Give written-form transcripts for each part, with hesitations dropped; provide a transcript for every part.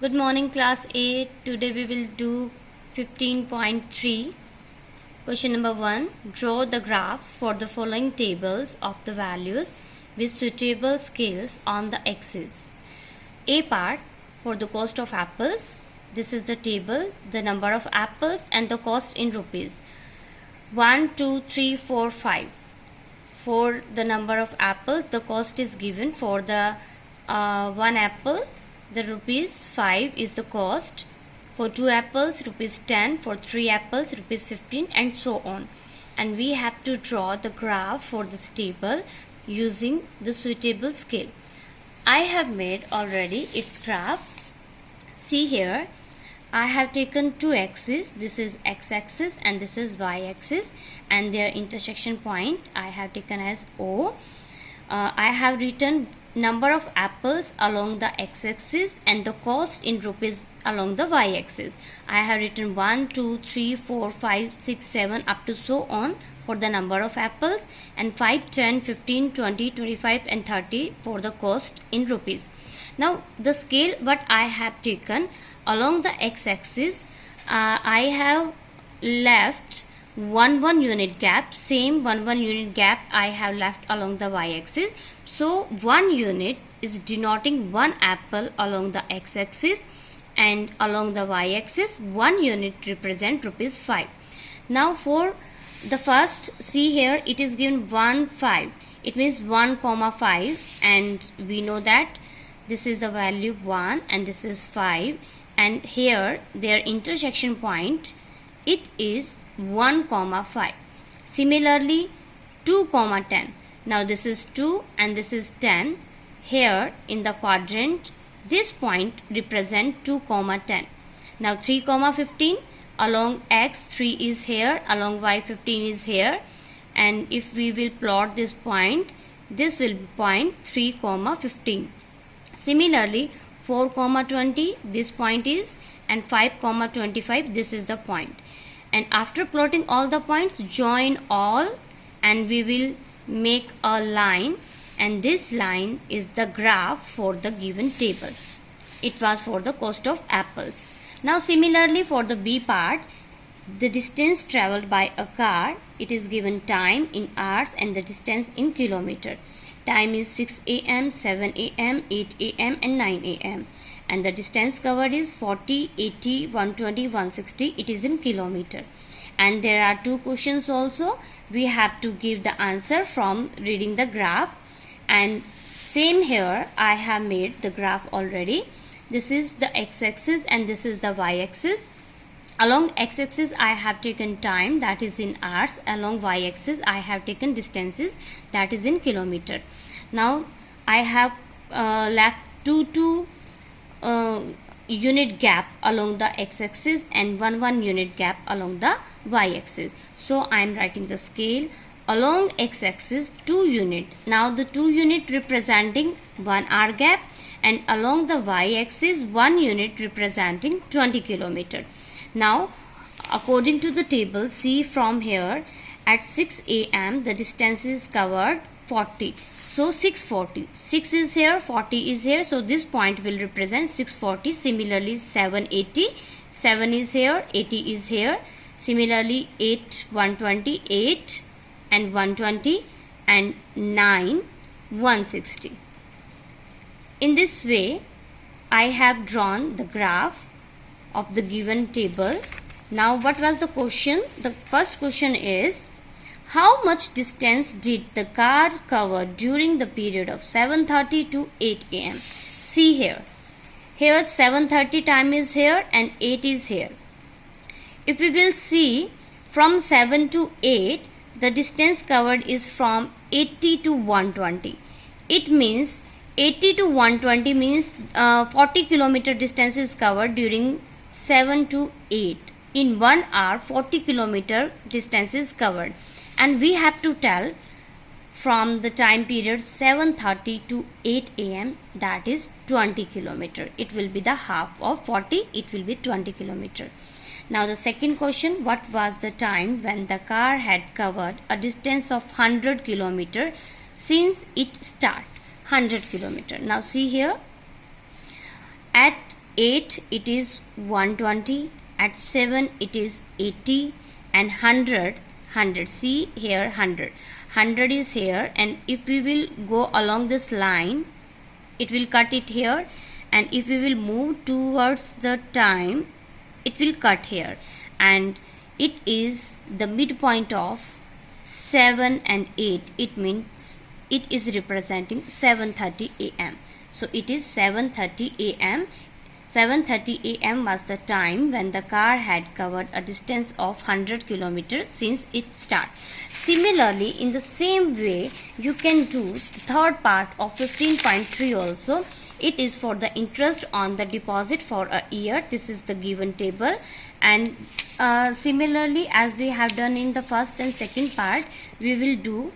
Good morning, class 8. Today we will do 15.3. Question number 1. Draw the graphs for the following tables of the values with suitable scales on the axis. A part for the cost of apples. This is the table, the number of apples and the cost in rupees. 1, 2, 3, 4, 5. For the number of apples, the cost is given. For the one apple, the rupees 5 is the cost. For 2 apples, rupees 10. For 3 apples, rupees 15, and so on. And we have to draw the graph for this table using the suitable scale. I have made already its graph. See here, I have taken two axes. This is x-axis and this is y-axis, and their intersection point I have taken as O. I have written number of apples along the x-axis and the cost in rupees along the y-axis. I have written 1, 2, 3, 4, 5, 6, 7 up to so on for the number of apples, and 5, 10, 15, 20, 25 and 30 for the cost in rupees. Now the scale what I have taken along the x-axis, I have left 1 unit gap. Same 1 unit gap I have left along the y-axis. So 1 unit is denoting 1 apple along the x-axis, and along the y-axis 1 unit represent rupees 5. Now for the first, see here it is given 1, 5. It means 1, 5, and we know that this is the value 1 and this is 5, and here their intersection point, it is 1, 5. Similarly 2, 10. Now this is 2 and this is 10. Here in the quadrant this point represent 2, 10. Now 3, 15. Along x 3 is here, along y 15 is here, and if we will plot this point, this will be point 3, 15. Similarly 4, 20 this point is, and 5, 25 this is the point. And after plotting all the points, join all and we will make a line, and this line is the graph for the given table. It was for the cost of apples. Now similarly for the B part, the distance traveled by a car, it is given time in hours and the distance in kilometer. Time is 6 a.m., 7 a.m., 8 a.m. and 9 a.m. and the distance covered is 40, 80, 120, 160. It is in kilometer. And there are two questions also. We have to give the answer from reading the graph. And same here, I have made the graph already. This is the x-axis and this is the y-axis. Along x-axis I have taken time, that is in hours. Along y-axis I have taken distances, that is in kilometer. Now I have left 2 unit gap along the x-axis and 1 unit gap along the y-axis. So I am writing the scale. Along x-axis 2 unit. Now the 2 unit representing 1 hour gap, and along the y-axis 1 unit representing 20 kilometer. Now according to the table, see from here, at 6 a.m. the distance is covered 40. So 640. 6 is here, 40 is here. So this point will represent 640. Similarly 780. 7 is here, 80 is here. Similarly 8, 120, 8 and 120, and 9, 160. In this way, I have drawn the graph of the given table. Now what was the question? The first question is, how much distance did the car cover during the period of 7:30 to 8 a.m.? See here. Here 7:30 time is here and 8 is here. If we will see from 7 to 8, the distance covered is from 80 to 120. It means 80 to 120 means 40 kilometer distance is covered during 7 to 8. In 1 hour 40 kilometer distance is covered, and we have to tell from the time period 7:30 to 8 a.m. that is 20 kilometer. It will be the half of 40, it will be 20 kilometer. Now the second question, what was the time when the car had covered a distance of 100 kilometer since it start? 100 kilometer. Now see here, at 8 it is 120, at 7 it is 80, and 100, see here 100 is here, and if we will go along this line it will cut it here, and if we will move towards the time it will cut here, and it is the midpoint of 7 and 8. It means it is representing 7:30 a.m. So it is 7:30 a.m. 7:30 a.m. was the time when the car had covered a distance of 100 km since its start. Similarly, in the same way, you can do the third part of 15.3 also. It is for the interest on the deposit for a year. This is the given table, and similarly as we have done in the first and second part, we will do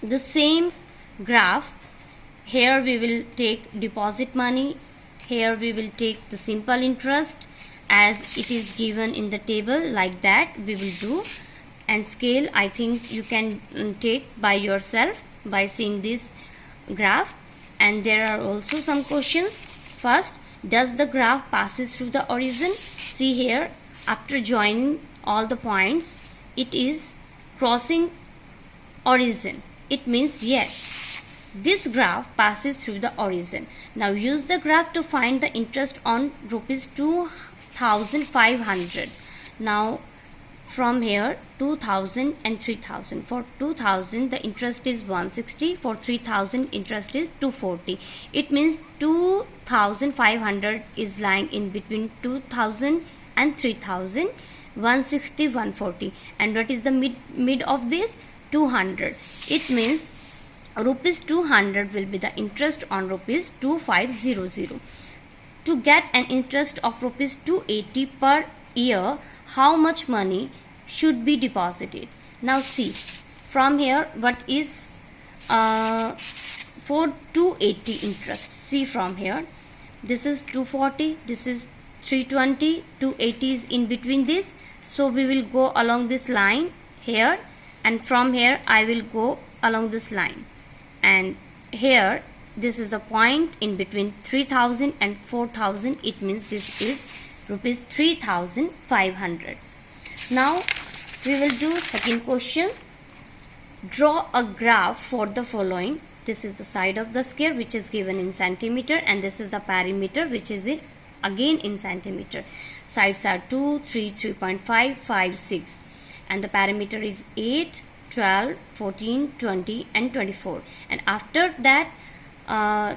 the same graph. Here we will take deposit money, here we will take the simple interest as it is given in the table, like that we will do. And scale, I think you can take by yourself by seeing this graph. And there are also some questions. First, does the graph passes through the origin? See here, after joining all the points, it is crossing origin. It means yes, this graph passes through the origin. Now use the graph to find the interest on rupees 2,500. Now from here 2,000 and 3,000. For 2,000 the interest is 160, for 3,000 interest is 240. It means 2,500 is lying in between 2,000 and 3,000, 160, 140. And what is the mid of this? 200. It means rupees 200 will be the interest on rupees 2,500. To get an interest of rupees 280 per year, how much money should be deposited? Now see, from here what is for 280 interest? See from here, this is 240, this is 320, 280 is in between this. So we will go along this line here, and from here I will go along this line, and here this is the point in between 3,000 and 4,000. It means this is rupees 3,500. Now we will do second question. Draw a graph for the following. This is the side of the sphere which is given in centimeter, and this is the perimeter which is again in centimeter. Sides are 2, 3, 3.5, 5, 6, and the perimeter is 8, 12, 14, 20 and 24. And after that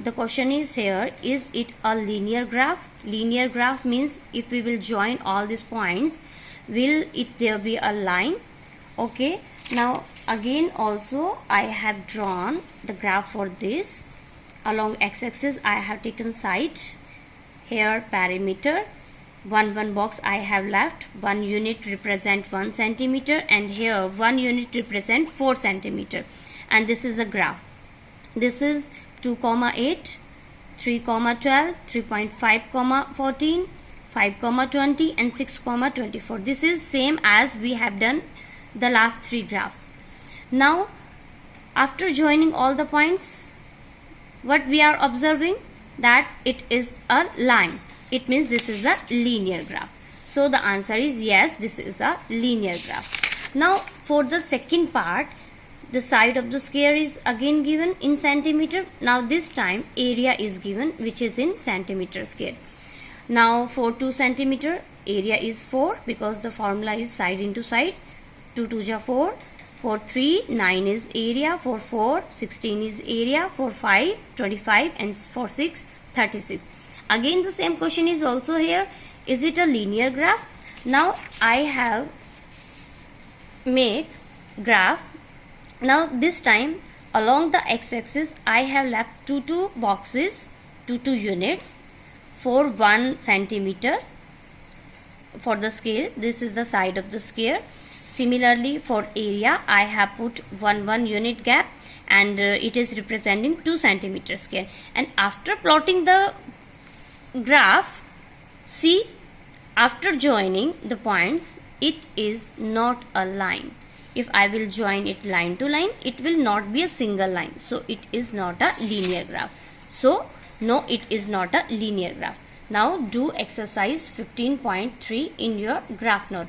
the question is here, is it a linear graph? Linear graph means if we will join all these points, will there be a line? Okay, now again also I have drawn the graph for this. Along x-axis I have taken side, here perimeter, one box I have left, 1 unit represent 1 centimeter, and here 1 unit represent 4 centimeter. And this is a graph. This is 2,8, 3,12, 3.5, 14, 5,20 and 6,24. This is same as we have done the last 3 graphs. Now after joining all the points, what we are observing, that it is a line. It means this is a linear graph. So the answer is yes, this is a linear graph. Now for the second part, the side of the sphere is again given in centimeter. Now this time area is given which is in centimeter square. Now for 2 centimeter area is 4 because the formula is side into side. 2 2 ja 4. For 3 9 is area. For 4 16 is area. For 5 25 and for 6 36. Again the same question is also here. Is it a linear graph? Now I have make graph. Now this time along the x-axis I have left 2 boxes, 2 units for 1 centimeter for the scale. This is the side of the sphere. Similarly for area I have put 1 unit gap, and it is representing 2 centimeter square. And after plotting the graph, see, after joining the points, it is not a line. If I will join it line to line, it will not be a single line. So it is not a linear graph. So no, it is not a linear graph. Now do exercise 15.3 in your graph notebook.